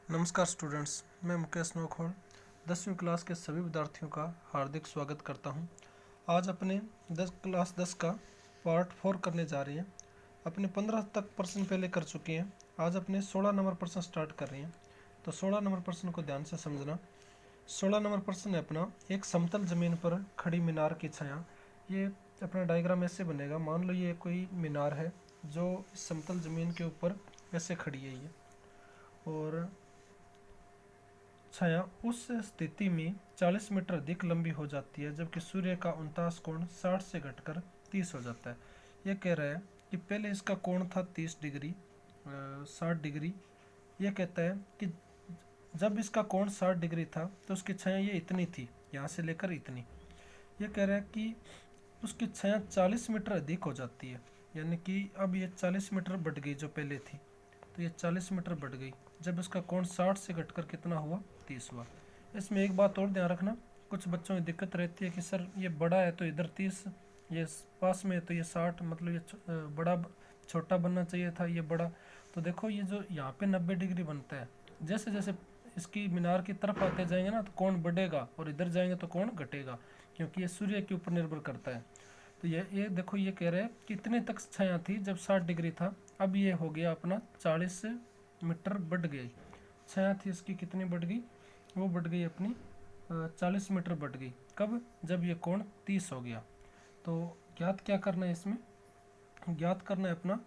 नमस्कार स्टूडेंट्स, मैं मुकेश नोखोड़ 10वीं क्लास के सभी विद्यार्थियों का हार्दिक स्वागत करता हूं। आज अपने क्लास 10 का पार्ट 4 करने जा रहे हैं। अपने 15 तक प्रश्न पहले कर चुके हैं। आज अपने 16 नंबर प्रश्न स्टार्ट कर रहे हैं। तो 16 नंबर प्रश्न को ध्यान से समझना। 16 नंबर प्रश्न है अपना, एक समतल ज़मीन पर खड़ी मीनार की छाया। ये अपना डायग्राम ऐसे बनेगा। मान लो ये कोई मीनार है जो समतल ज़मीन के ऊपर ऐसे खड़ी है ये, और छाया उस स्थिति में 40 मीटर अधिक लंबी हो जाती है, जबकि सूर्य का 49 कोण 60 से घटकर 30 हो जाता है। यह कह रहा है कि पहले इसका कोण था 30 डिग्री 60 डिग्री। यह कहता है कि जब इसका कोण 60 डिग्री था तो उसकी छाया ये इतनी थी, यहाँ से लेकर इतनी। यह कह रहा है कि उसकी छाया 40 मीटर अधिक हो जाती है, यानी कि अब ये 40 मीटर बढ़ गई जो पहले थी, तो ये 40 मीटर बढ़ गई जब इसका कोण 60 से घटकर कितना हुआ, 30 हुआ। इसमें एक बात और ध्यान रखना, कुछ बच्चों की दिक्कत रहती है कि सर ये बड़ा है तो इधर 30, ये पास में है तो ये 60, मतलब ये बड़ा छोटा बनना चाहिए था, ये बड़ा। तो देखो ये जो यहाँ पे 90 डिग्री बनता है, जैसे जैसे इसकी मीनार की तरफ आते जाएंगे ना तो कोण बढ़ेगा, और इधर जाएंगे तो कोण घटेगा, क्योंकि ये सूर्य के ऊपर निर्भर करता है। तो ये देखो, ये कह रहे हैं कितने तक छाया थी जब 60 डिग्री था, अब ये हो गया अपना 40 मीटर बढ़ गई। छाया थी इसकी कितनी बढ़ गई, वो बढ़ गई अपनी 40 मीटर बढ़ गई। कब? जब ये कोण 30 हो गया। तो ज्ञात क्या करना है इसमें, ज्ञात करना है अपना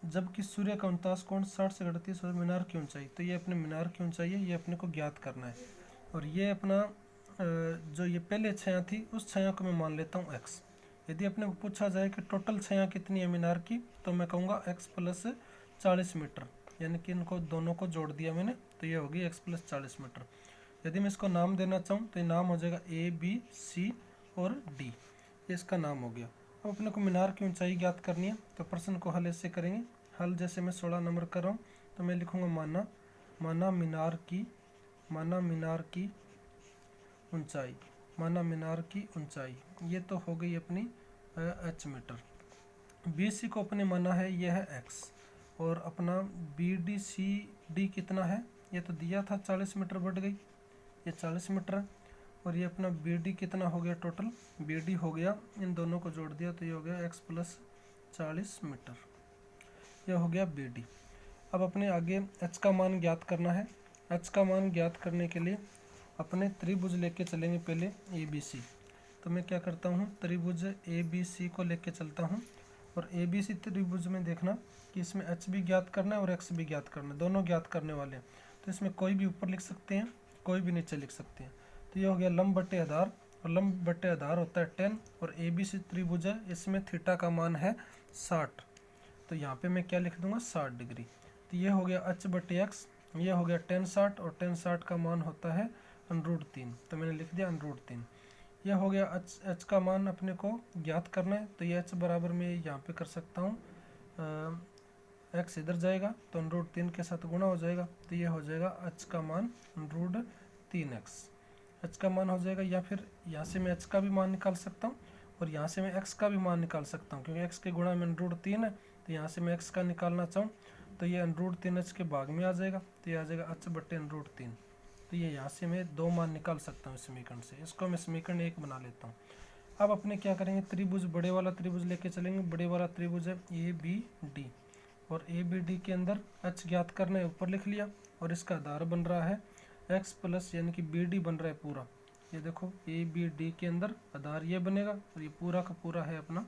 जबकि सूर्य का 49 कोण 60 से घटकर 30 मीनार की ऊंचाई। तो ये अपने मीनार की ऊंचाई है, ये अपने को ज्ञात करना है। और ये अपना जो ये पहले छाया थी उस छाया को मैं मान लेता हूँ x। यदि अपने को पूछा जाए कि टोटल छाया कितनी है मीनार की, तो मैं कहूँगा x प्लस 40 मीटर, यानी कि इनको दोनों को जोड़ दिया मैंने, तो ये होगी x प्लस 40 मीटर। यदि मैं इसको नाम देना चाहूँ तो ये नाम हो जाएगा A B C और D, ये इसका नाम हो गया। अब अपने को मीनार की ऊंचाई ज्ञात करनी है, तो प्रश्न को हल ऐसे करेंगे। हल जैसे मैं 16 नंबर कर रहा हूँ, तो मैं लिखूँगा माना मीनार की ऊंचाई, माना मीनार की ऊंचाई, ये तो हो गई अपनी h मीटर। BC को अपने माना है, यह है x, और अपना BDCD कितना है, ये तो दिया था 40 मीटर बढ़ गई, ये 40 मीटर है। और ये अपना BD कितना हो गया, टोटल BD हो गया, इन दोनों को जोड़ दिया तो ये हो गया x प्लस 40 मीटर, ये हो गया BD। अब अपने आगे h का मान ज्ञात करना है। h का मान ज्ञात करने के लिए अपने त्रिभुज लेके चलेंगे पहले ABC। तो मैं क्या करता हूँ, त्रिभुज ABC को लेके चलता हूँ, और ABC त्रिभुज में देखना कि इसमें h भी ज्ञात करना है और x भी ज्ञात करना है, दोनों ज्ञात करने वाले हैं। तो इसमें कोई भी ऊपर लिख सकते हैं, कोई भी नीचे लिख सकते हैं। तो ये हो गया लंब बटे आधार, और लंब बटे आधार होता है 10, और ABC त्रिभुज है, इसमें थीटा का मान है 60। तो यहाँ पे मैं क्या लिख दूंगा, 60 डिग्री। तो ये हो गया h बटे x, ये हो गया 10 60, और 10 60 का मान होता है √3, तो मैंने लिख दिया √3। यह हो गया h का मान अपने को ज्ञात करना है। तो ये h बराबर में यहाँ पे कर सकता हूँ, x इधर जाएगा तो √3 के साथ गुणा हो जाएगा, तो ये हो जाएगा h का मान √3x, h का मान हो जाएगा। या फिर यहाँ से मैं h का भी मान निकाल सकता हूँ, और यहाँ से मैं x का भी मान निकाल सकता हूँ, क्योंकि x के गुणा में √3 है। तो यहाँ से मैं x का निकालना चाहूँ तो ये √3h के भाग में आ जाएगा, तो ये आ जाएगा h बटे √3। तो ये यहाँ से मैं दो मान निकाल सकता हूँ समीकरण से, इसको मैं समीकरण 1 बना लेता हूँ। अब अपने क्या करेंगे, त्रिभुज बड़े वाला त्रिभुज लेके चलेंगे। बड़े वाला त्रिभुज है ABD, और ABD के अंदर h ज्ञात करना है, ऊपर लिख लिया, और इसका आधार बन रहा है x प्लस, यानी कि BD बन रहा है पूरा। ये देखो ABD के अंदर आधार ये बनेगा, और ये पूरा का पूरा है अपना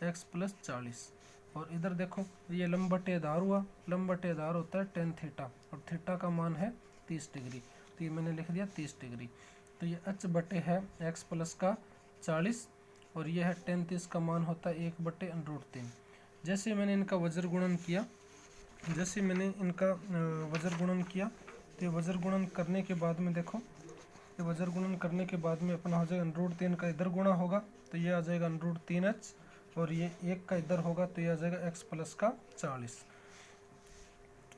x प्लस 40। और इधर देखो ये लंब बटे आधार हुआ, लंब बटे आधार होता है 10 थीटा, और थीटा का मान है 30 डिग्री, तो ये मैंने लिख दिया 30 डिग्री। तो ये h बटे है x प्लस का 40, और ये है 10, 30 का मान होता है 1 बटे √3। जैसे मैंने इनका वज्र गुणन किया, तो ये वज्र गुणन करने के बाद में देखो, ये वज्र गुणन करने के बाद में अपना हो जाएगा √3 का इधर गुणा होगा, तो ये आ जाएगा √3h, और ये 1 का इधर होगा तो ये आ जाएगा x प्लस का 40।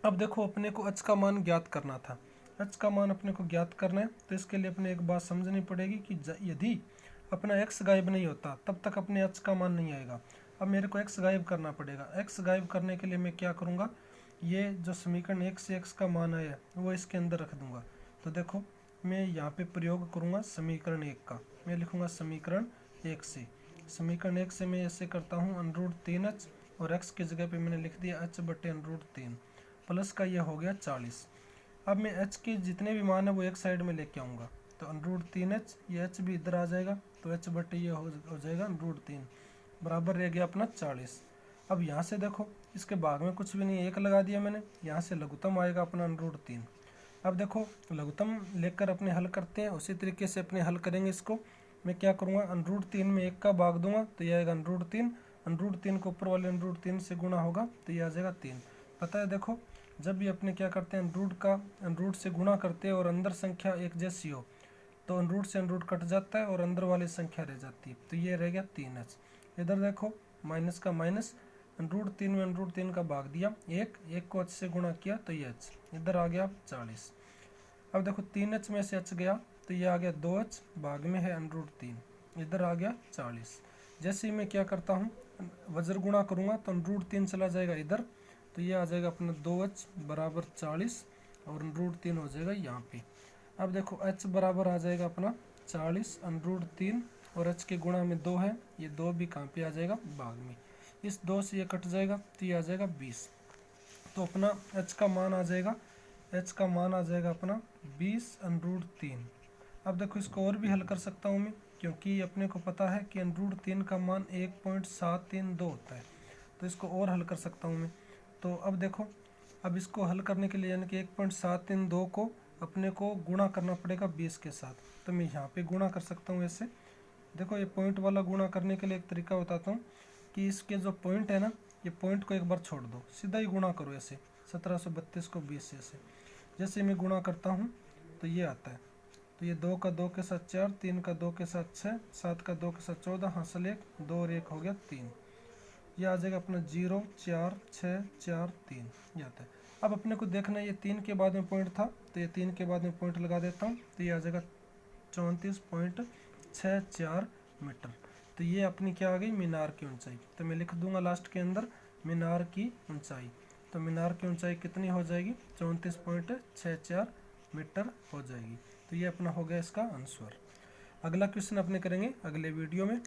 अब देखो अपने को h का मान ज्ञात करना था, h का मान अपने को ज्ञात करना है, तो इसके लिए अपने एक बात समझनी पड़ेगी कि यदि अपना x गायब नहीं होता तब तक अपने h का मान नहीं आएगा। अब मेरे को x गायब करना पड़ेगा। x गायब करने के लिए मैं क्या करूँगा, ये जो समीकरण 1 से x का मान आया वो इसके अंदर रख दूंगा। तो देखो मैं यहाँ पे प्रयोग करूँगा समीकरण 1 का। मैं लिखूँगा समीकरण 1 से। समीकरण 1 से मैं ऐसे करता हूँ √3h और x की जगह पे मैंने लिख दिया h/√3 प्लस का ये हो गया 40। अब मैं h के जितने भी मान है वो एक साइड में लेके आऊँगा। तो √3h, ये h भी इधर आ जाएगा तो h बटे ये हो जाएगा √3 बराबर रह गया अपना 40। अब यहाँ से देखो इसके भाग में कुछ भी नहीं, एक लगा दिया मैंने। यहाँ से लघुत्तम आएगा अपना √3। अब देखो लघुत्तम लेकर अपने हल करते हैं, उसी तरीके से अपने हल करेंगे इसको। मैं क्या करूँगा √3 में 1 का भाग दूंगा तो ये आएगा √3। √3 को ऊपर वाले √3 से गुणा होगा तो ये आ जाएगा 3। पता है देखो जब भी अपने क्या करते हैं रूट से गुणा करते हैं और अंदर संख्या एक जैसी हो तो रूट से रूट कट जाता है और अंदर वाली संख्या रह जाती है। तो ये रह गया 3h। इधर देखो माइनस का माइनस, √3 में √3 का भाग दिया, एक को h से गुणा किया तो ये h इधर आ गया 40। अब देखो 3h में से h गया तो ये आ गया 2h, भाग में है √3, इधर आ गया 40। जैसे ही मैं क्या करता हूँ वज्र गुणा करूँगा तो √3 चला जाएगा इधर, तो ये आ जाएगा अपना 2h बराबर 40 और √3 हो जाएगा यहाँ पे। अब देखो h बराबर आ जाएगा अपना 40 √3 और h के गुणा में 2 है, ये 2 भी कहाँ पे आ जाएगा भाग में। इस 2 से ये कट जाएगा तो ये आ जाएगा 20। तो अपना h का मान आ जाएगा अपना 20 √3। अब देखो इसको और भी हल कर सकता हूँ मैं, क्योंकि अपने को पता है कि √3 का मान 1.732 होता है। तो इसको और हल कर सकता हूँ मैं। तो अब देखो अब इसको हल करने के लिए यानी कि 1.732 को अपने को गुणा करना पड़ेगा 20 के साथ। तो मैं यहाँ पे गुणा कर सकता हूँ ऐसे। देखो ये पॉइंट वाला गुणा करने के लिए एक तरीका बताता हूँ कि इसके जो पॉइंट है ना, ये पॉइंट को एक बार छोड़ दो, सीधा ही गुणा करो ऐसे 1732 को 20 से ऐसे। जैसे मैं गुणा करता हूँ तो ये आता है। तो ये 2 का 2 के साथ 4, 3 का 2 के साथ 6, 7 का 2 के साथ 14, हासिल 1, 2 और 1 हो गया 3। ये आ जाएगा अपना 0 4 6 4 3 ये आता है। अब अपने को देखना है ये 3 के बाद में पॉइंट था तो ये 3 के बाद में पॉइंट लगा देता हूँ तो ये आ जाएगा 34.64 मीटर। तो ये अपनी क्या आ गई मीनार की ऊंचाई। तो मैं लिख दूंगा लास्ट के अंदर मीनार की ऊंचाई। तो मीनार की ऊंचाई कितनी हो जाएगी 34.64 मीटर हो जाएगी। तो ये अपना हो गया इसका आंसर। अगला क्वेश्चन अपने करेंगे अगले वीडियो में।